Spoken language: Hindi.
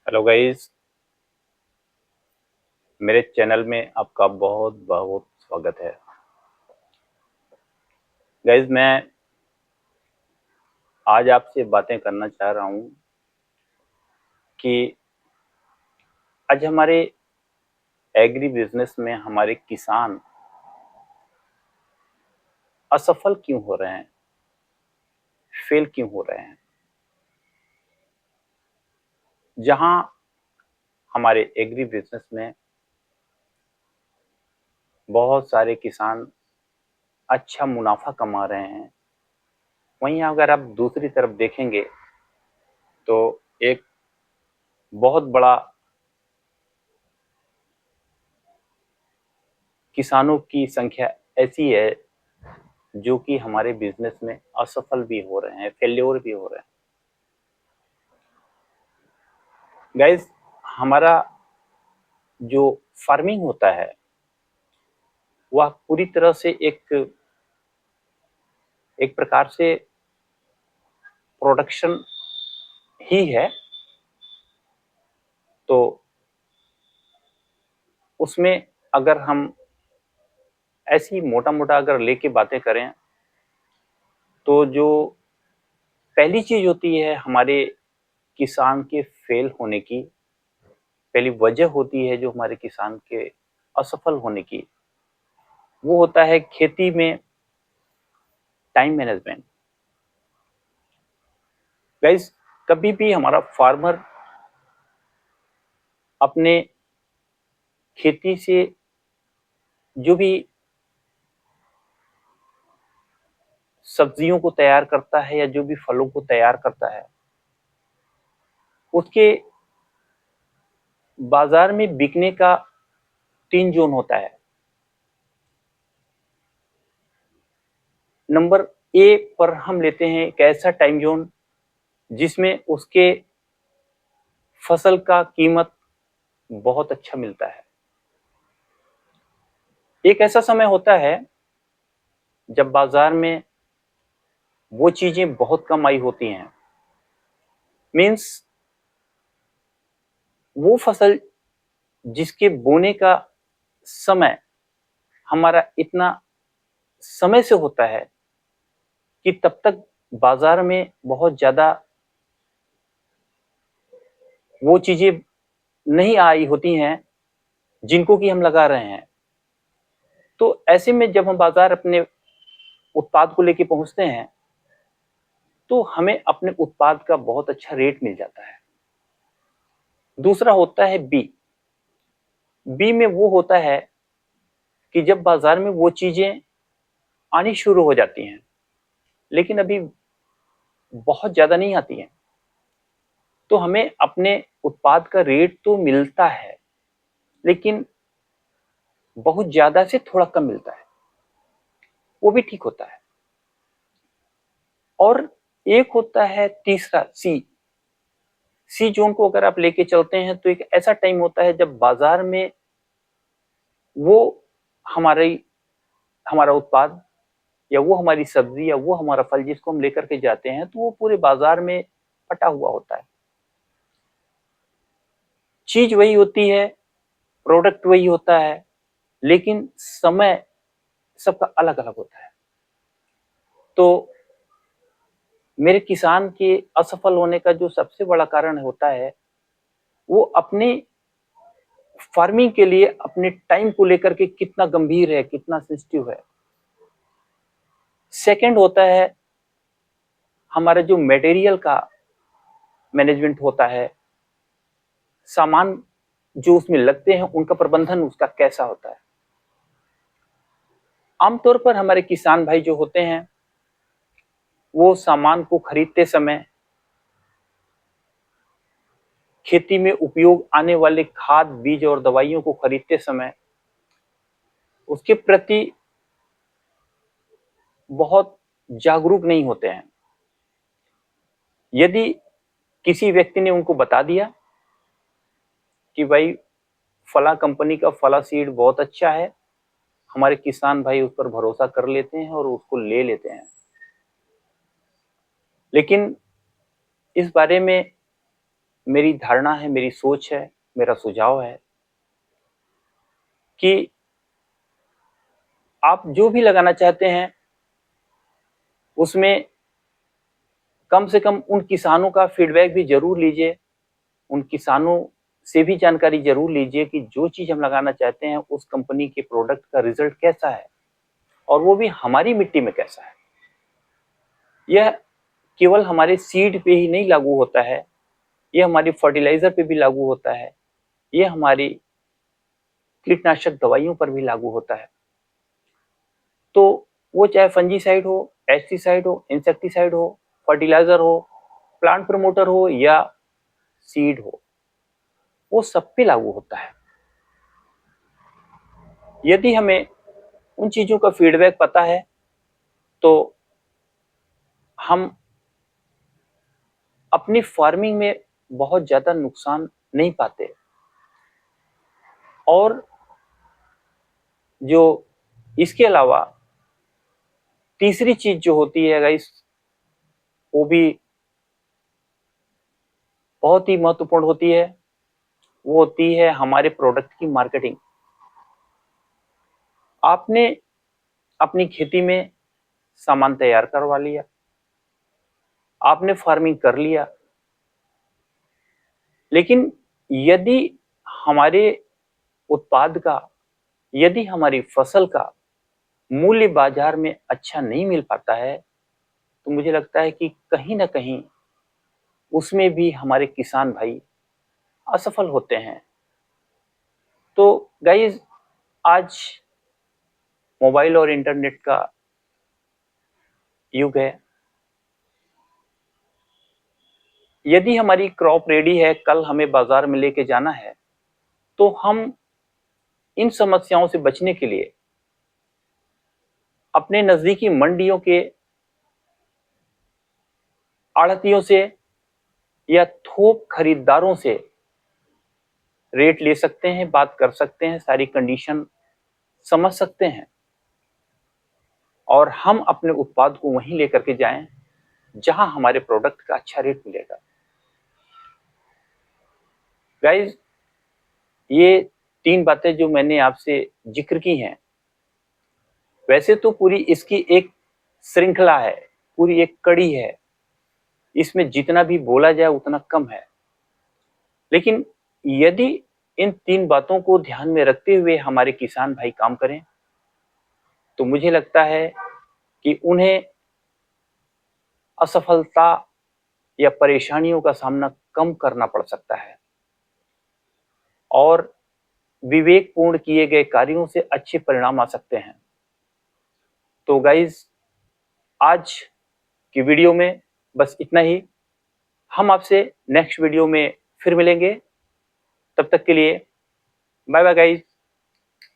हेलो गाइस, मेरे चैनल में आपका बहुत बहुत स्वागत है। गाइस, मैं आज आपसे बातें करना चाह रहा हूँ कि आज हमारे एग्री बिजनेस में हमारे किसान असफल क्यों हो रहे हैं, फेल क्यों हो रहे हैं। जहां हमारे एग्री बिजनेस में बहुत सारे किसान अच्छा मुनाफा कमा रहे हैं, वहीं अगर आप दूसरी तरफ देखेंगे तो एक बहुत बड़ा किसानों की संख्या ऐसी है जो कि हमारे बिजनेस में असफल भी हो रहे हैं, फेल्योर भी हो रहे हैं। गाइस, हमारा जो फार्मिंग होता है वह पूरी तरह से एक एक प्रकार से प्रोडक्शन ही है। तो उसमें अगर हम ऐसी मोटा मोटा अगर लेके बातें करें तो जो पहली चीज होती है हमारे किसान के फेल होने की, पहली वजह होती है जो हमारे किसान के असफल होने की, वो होता है खेती में टाइम मैनेजमेंट। गाइस, कभी भी हमारा फार्मर अपने खेती से जो भी सब्जियों को तैयार करता है या जो भी फलों को तैयार करता है, उसके बाजार में बिकने का 3 जोन होता है। नंबर ए पर हम लेते हैं एक ऐसा टाइम जोन जिसमें उसके फसल का कीमत बहुत अच्छा मिलता है। एक ऐसा समय होता है जब बाजार में वो चीजें बहुत कम आई होती हैं, मीन्स वो फसल जिसके बोने का समय हमारा इतना समय से होता है कि तब तक बाजार में बहुत ज्यादा वो चीजें नहीं आई होती हैं जिनको कि हम लगा रहे हैं। तो ऐसे में जब हम बाजार अपने उत्पाद को लेके पहुंचते हैं तो हमें अपने उत्पाद का बहुत अच्छा रेट मिल जाता है। दूसरा होता है बी। बी में वो होता है कि जब बाजार में वो चीजें आनी शुरू हो जाती हैं लेकिन अभी बहुत ज्यादा नहीं आती हैं, तो हमें अपने उत्पाद का रेट तो मिलता है लेकिन बहुत ज्यादा से थोड़ा कम मिलता है। वो भी ठीक होता है। और एक होता है तीसरा सी। सी जोन को अगर आप लेके चलते हैं तो एक ऐसा टाइम होता है जब बाजार में वो हमारी हमारा उत्पाद या वो हमारी सब्जी या वो हमारा फल जिसको हम लेकर के जाते हैं तो वो पूरे बाजार में फटा हुआ होता है। चीज वही होती है, प्रोडक्ट वही होता है, लेकिन समय सबका अलग अलग होता है। तो मेरे किसान के असफल होने का जो सबसे बड़ा कारण होता है वो अपने फार्मिंग के लिए अपने टाइम को लेकर के कितना गंभीर है, कितना सेंसिटिव है। सेकंड होता है हमारा जो मटेरियल का मैनेजमेंट होता है, सामान जो उसमें लगते हैं उनका प्रबंधन उसका कैसा होता है। आमतौर पर हमारे किसान भाई जो होते हैं वो सामान को खरीदते समय खेती में उपयोग आने वाले खाद, बीज और दवाइयों को खरीदते समय उसके प्रति बहुत जागरूक नहीं होते हैं। यदि किसी व्यक्ति ने उनको बता दिया कि भाई फला कंपनी का फला सीड बहुत अच्छा है, हमारे किसान भाई उस पर भरोसा कर लेते हैं और उसको ले लेते हैं। लेकिन इस बारे में मेरी धारणा है, मेरी सोच है, मेरा सुझाव है कि आप जो भी लगाना चाहते हैं उसमें कम से कम उन किसानों का फीडबैक भी जरूर लीजिए, उन किसानों से भी जानकारी जरूर लीजिए कि जो चीज हम लगाना चाहते हैं उस कंपनी के प्रोडक्ट का रिजल्ट कैसा है और वो भी हमारी मिट्टी में कैसा है। यह केवल हमारे सीड पे ही नहीं लागू होता है, यह हमारी फर्टिलाइजर पे भी लागू होता है, यह हमारी कीटनाशक दवाइयों पर भी लागू होता है। तो वो चाहे फंजीसाइड हो, एस्टिसाइड हो, इंसेक्टिसाइड हो, फर्टिलाइजर हो, प्लांट प्रमोटर हो या सीड हो, वो सब पे लागू होता है। यदि हमें उन चीजों का फीडबैक पता है तो हम अपनी फार्मिंग में बहुत ज्यादा नुकसान नहीं पाते। और जो इसके अलावा तीसरी चीज जो होती है गाइस, वो भी बहुत ही महत्वपूर्ण होती है, वो होती है हमारे प्रोडक्ट की मार्केटिंग। आपने अपनी खेती में सामान तैयार करवा लिया, आपने फार्मिंग कर लिया, लेकिन यदि हमारे उत्पाद का, यदि हमारी फसल का मूल्य बाजार में अच्छा नहीं मिल पाता है तो मुझे लगता है कि कहीं ना कहीं उसमें भी हमारे किसान भाई असफल होते हैं। तो गाइस, आज मोबाइल और इंटरनेट का युग है। यदि हमारी क्रॉप रेडी है, कल हमें बाजार में लेके जाना है, तो हम इन समस्याओं से बचने के लिए अपने नजदीकी मंडियों के आढ़तियों से या थोक खरीदारों से रेट ले सकते हैं, बात कर सकते हैं, सारी कंडीशन समझ सकते हैं और हम अपने उत्पाद को वहीं लेकर के जाएं जहां हमारे प्रोडक्ट का अच्छा रेट मिलेगा। गाइज, ये 3 बातें जो मैंने आपसे जिक्र की हैं, वैसे तो पूरी इसकी एक श्रृंखला है, पूरी एक कड़ी है, इसमें जितना भी बोला जाए उतना कम है। लेकिन यदि इन 3 बातों को ध्यान में रखते हुए हमारे किसान भाई काम करें तो मुझे लगता है कि उन्हें असफलता या परेशानियों का सामना कम करना पड़ सकता है और विवेकपूर्ण किए गए कार्यों से अच्छे परिणाम आ सकते हैं। तो गाइज, आज की वीडियो में बस इतना ही। हम आपसे नेक्स्ट वीडियो में फिर मिलेंगे। तब तक के लिए बाय बाय गाइज।